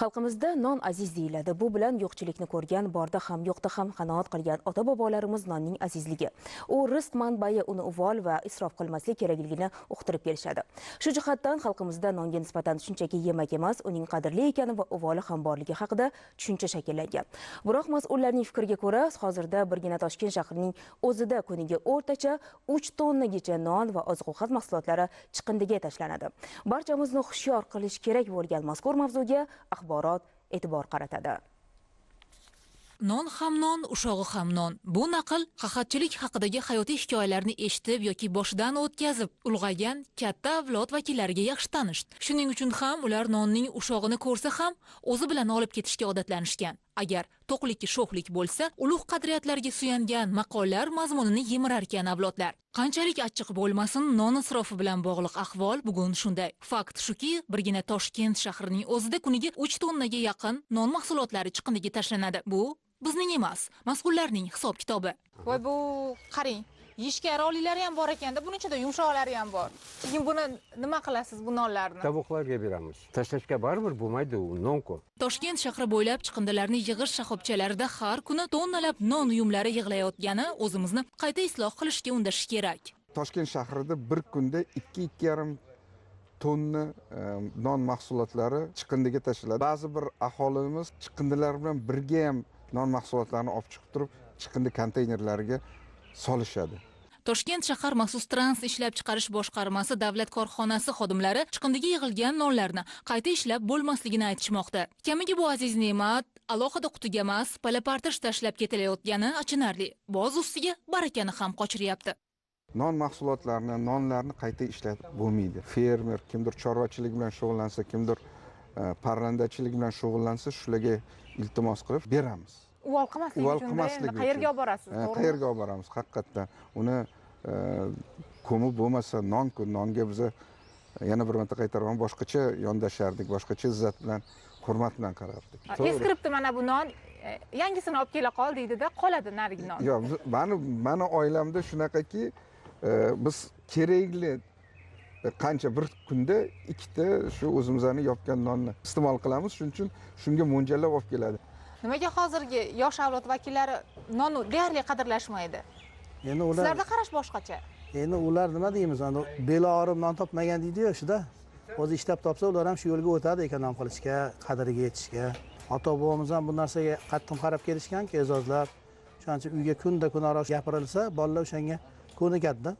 Xalqimizda non aziz deyiladi. Bu bilan yo'qchilikni ko'rgan, borda ham, yo'qda ham qanoat qilgan ota-bobolarimiz nonning azizligi. U rizq manbai, uni uvol va isrof qilmaslik kerakligini uqtirib kelishadi. Shu jihatdan xalqimizda nonga nisbatan shunchaki yemak emas, uning qadrli ekani va uvoli ham borligi haqida tushuncha shakllangan. Biroq mas'ullarning fikriga ko'ra, hozirda birgina Toshkent shahrining o'zida kuniga o'rtacha 3 tonnagacha non va oziq-ovqat mahsulotlari chiqindiga tashlanadi. Barchamizni hushyor qilish kerak bo'lgan mazkur mavzuga axborot e'tibor qaratadi. Non ham non, ushog'i ham non. Bu naql qahatchilik haqidagi hayotiy hikoyalarni eshitib yoki boshidan o'tkazib ulg'aygan katta avlod vakillariga yaxshi tanish. Shuning uchun ham ular nonning ushog'ini ko'rsa ham o'zi bilan olib ketishga odatlanishgan. Agar to'qlikka sho'xlik bo'lsa, ulug' qadriyatlarga suyangan maqollar mazmunini yemirarkan avlodlar. Qanchalik achchiq bo'lmasin, non isrofi bilan bog'liq ahvol bugun shunday. Fakt shuki, birgina Toshkent shahrining o'zida kuniga 3 tonnaga yaqin non mahsulotlari chiqindiga tashlanadi. Bu bizning emas, mas'ullarning hisob-kitobi. Voy bu qarang, yeyishga yaroqlilari ham bor ekanda, buningchada yumshoqlari ham bor. Keyin buni nima qilasiz bu nonlarni? Tovuqlarga beramiz. Tashlashga baribir bo'lmaydi, u non-ku. Toshkent shahri bo'ylab chiqindilarni yig'ish shoxobchalarida har kuni tonnalab non uyumlari yig'ilayotgani o'zimizni qayta isloh qilishga undashi kerak. Toshkent shahrida bir kunda 2-2,5 tonna non mahsulotlari chiqindiga tashlanadi. Ba'zi bir aholimiz chiqindilar bilan birga ham non mahsulotlarini olib chiqib turib, chiqindi konteynerlariga solishadi. Toshkent shahar maxsus trans ishlab chiqarish boshqarmasi davlat korxonasi xodimlari chiqindiga yig'ilgan nonlarni qayta ishlab bo'lmasligini aytishmoqda. Kamiga bu aziz ne'mat alohida qutiga emas, palapartish tashlab ketilayotgani achinarli. Boz ustiga barakani ham qochiryapti. Non mahsulotlarini, nonlarni qayta ishlatib bo'lmaydi. Fermer kimdir chorvachilik bilan shug'ullansa, kimdir parrandachilik bilan shug'ullansa, shularga iltimos qilib beramiz. Uvol qilmaslik uchun qayerga olib borasiz? Qayerga olib boramiz? Haqiqatdan uni ko'mib bo'lmasa non-ku, nonga biz yana bir marta qaytaraman, boshqacha yondashardik, boshqacha izzat bilan, hurmat bilan qarardik. Eskiribdi mana bu non, yangisini olib kela qol deydi-da, qoladi narigi non. Yo'q, mani oilamda shunaqaki, biz kerakli qancha bir kunda 2 ta shu o'zimizning yopgan nonni iste'mol qilamiz, shuning uchun shunga mo'ljallab olib keladi. Nimaga hozirgi yosh avlod vakillari nonni deyarli qadrlashmaydi? Endi ular Sizlarda qarash boshqacha. Endi ular nima deymiz, beli og'rib non topmagan deydi-yu, shida. O'zi ishlab topsa, ular ham shu yo'lga o'tadi ekonom qilishga, qadriga yetishga. Ota-bobomiz ham bu narsaga qattiq qarab kelishgan-ki, e'zozlab. Shuning uyga kunda arosh gapirilsa, bolalar o'shanga ko'nikadi-da.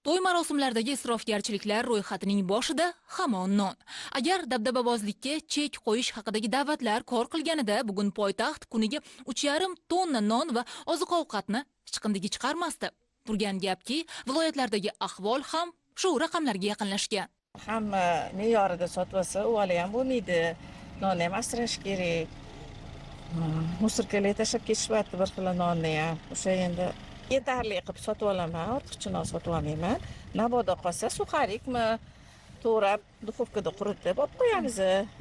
To'y marosimlaridagi isrofgarchiliklar ro'yxatining boshida hamon non. Agar dabdababozlikka chek qo'yish haqidagi da'vatlar kor qilganida, bugun poytaxt kuniga 3,5 tonna non va oziq-ovqatni chiqindiga chiqarmasdi. Turgan gapki, viloyatlardagi ahvol ham shu raqamlarga yaqinlashgan. Hamma me'yorida sotib olsa, uvoli ham bo'lmaydi. Nonni ham asrash kerak. Musorkalarga tashlab ketishibdi bir xil nonni ham. O'sha endi yetarli qilib sotib olaman, ortiqcha non sotib olmayman. Nabodo qolsa suxarikmi, to'rab duxovkada quritib olib qo'yamiz.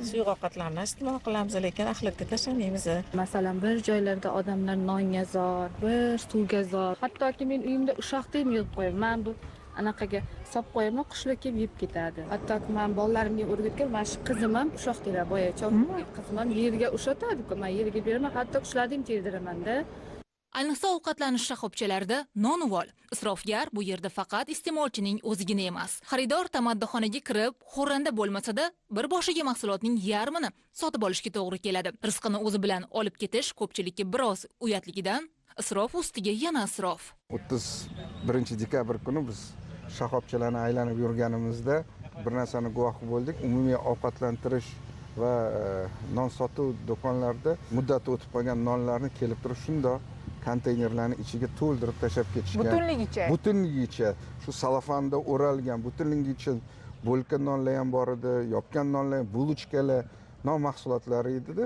Suyuq ovqatlarni iste'mol qilamiz, lekin axlatga tashlamaymiz. Masalan, bir joylarda odamlar nonga zor, bir suvga zor. Hattoki men uyimda ushoqda ham yig'ib qo'yaman. Bu anaqaga solib qo'yaman, qushlar kelib yeb ketadi. Hattoki men bolalarimga o'rgatgan, mana shu qizim ham ushoqdalar, boya cho'qib qizim ham yerga ushlatadi-ku, men yerga beraman, hatto qushlarni ham terdiramanda. Ayniqsa ovqatlanish shoxobchalarida non uvol. Isrofgar bu yerda faqat iste'molchining o'zigina emas. Xaridor tamadduxonaga kirib, xo'randa bo'lmasa-da, bir boshiga mahsulotning yarmini sotib olishga to'g'ri keladi. Rizqini o'zi bilan olib ketish ko'pchilikka biroz uyatligidan isrof ustiga yana isrof. 31 dekabr kuni biz shoxobchalarni aylanib yurganimizda bir narsani guvohi bo'ldik. Umumiy ovqatlantirish va non sotuv do'konlarida muddati o'tib qolgan nonlarni kelib turib shundoq konteynerlarni ichiga to'ldirib tashlab ketishgan. Butunligicha shu salofanda o'ralgan, butunligicha bo'lka nonlar ham bor edi, yopgan nonlar, buluchkalar, non mahsulotlari edi-da.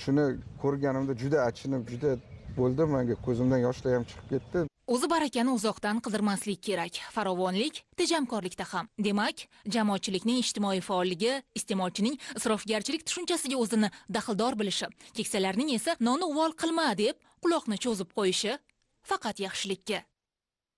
Shuni ko'rganimda juda achinib, juda bo'ldi, menga ko'zimdan yoshlar ham chiqib ketdi. O'zi barakani uzoqdan qidirmaslik kerak. Farovonlik tejamkorlikda ham. Demak, jamoatchilikning ijtimoiy faolligi, iste'molchining isrofgarchilik tushunchasiga o'zini daxldor bilishi, keksalarning esa nonni uvol qilma deb quloqni cho'zib qo'yishi faqat yaxshilikka.